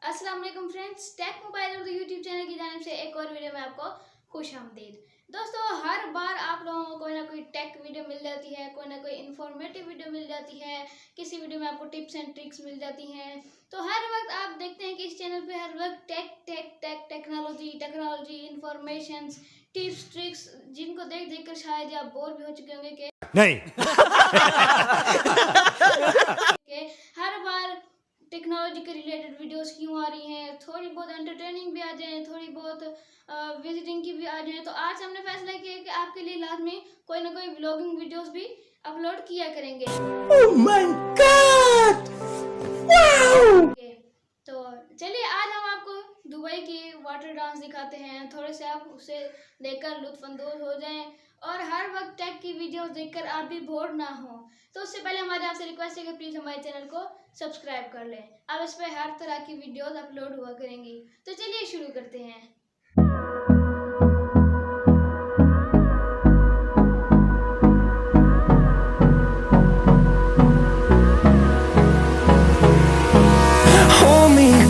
अस्सलाम वालेकुम friends, take mobile और यूट्यूब चैनल की जानिब से एक और वीडियो में आपको खुशामदीद। दोस्तों, हर बार आप लोगों को कोई ना कोई टेक वीडियो मिल जाती है, कोई ना कोई इंफॉर्मेटिव वीडियो मिल जाती है, किसी वीडियो में आपको टिप्स एंड ट्रिक्स मिल जाती हैं। तो हर वक्त आप देखते हैं कि इस चैनल पे हर वक्त टेक्नोलॉजी इंफॉर्मेशन टिप्स ट्रिक्स, जिनको देख देख कर शायद आप बोर भी हो चुके होंगे कि नहीं। हर बार टेक्नोलॉजी के रिलेटेड वीडियोस क्यों आ रही हैं, थोड़ी बहुत एंटरटेनिंग भी आ जाए, थोड़ी बहुत विजिटिंग की भी आ जाए। तो आज हमने फैसला किया कि आपके लिए लाजमी कोई ना कोई व्लॉगिंग वीडियोस भी अपलोड किया करेंगे। Oh my God! Wow! तो चलिए आज हम आपको दुबई की वाटर डांस दिखाते हैं, थोड़े से आप उसे देखकर लुत्फानंदोज हो जाएं और हर वक्त टेक की वीडियोस देखकर आप भी बोर ना हो। तो उससे पहले हमारे आपसे रिक्वेस्ट है कि प्लीज़ हमारे चैनल को सब्सक्राइब कर लें। अब इस पर हर तरह की वीडियोस अपलोड हुआ करेंगी। तो चलिए शुरू करते हैं।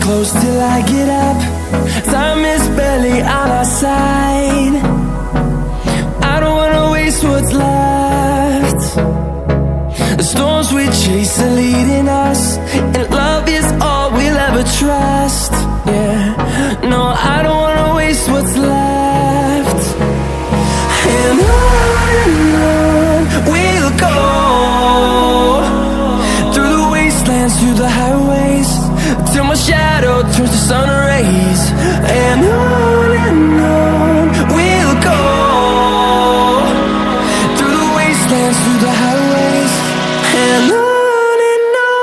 Close till I get up. Time is barely on our side. I don't wanna waste what's left. The storms we chase are leading us, and love is all we'll ever trust. Yeah, no, I don't wanna waste what's left. And on we'll go, through the wastelands, through the highways, till my shadow turns to sun rays. And on we'll go, through the wastelands, through the highways. And on we'll go.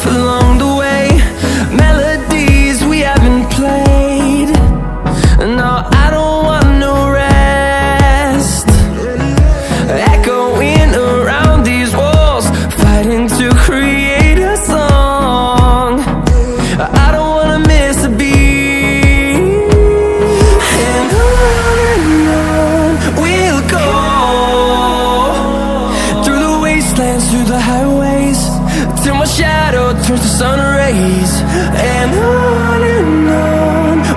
Along the way, melodies we haven't played. No, I don't want no rest. Echoing around these walls, fighting to create a song. I don't wanna miss a beat. And on we'll go, through the wastelands, through the highways, till my shadow turns to sun rays. And on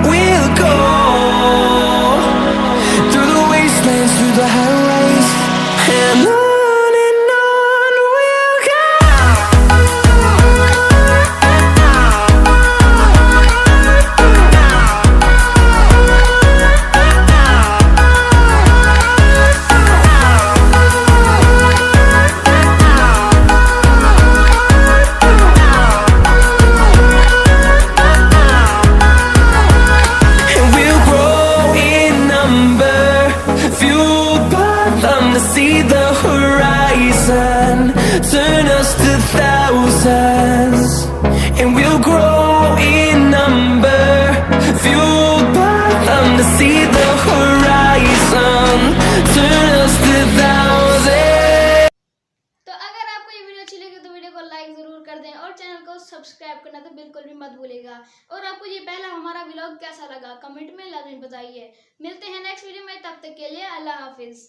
we'll go, through the wastelands, through the highways. And on we'll go. See the horizon, turn us to thousands, and we'll grow in number, fueled by them to see the horizon, turn us to thousands. तो अगर आपको ये video अच्छी लगी तो video को like जरूर कर दें और चैनल को सब्सक्राइब करना तो बिल्कुल भी मत भूलिएगा। और आपको ये पहला हमारा व्लॉग कैसा लगा कमेंट में लाजमी बताइए। मिलते हैं नेक्स्ट वीडियो में, तब तक के लिए अल्लाह हाफिज।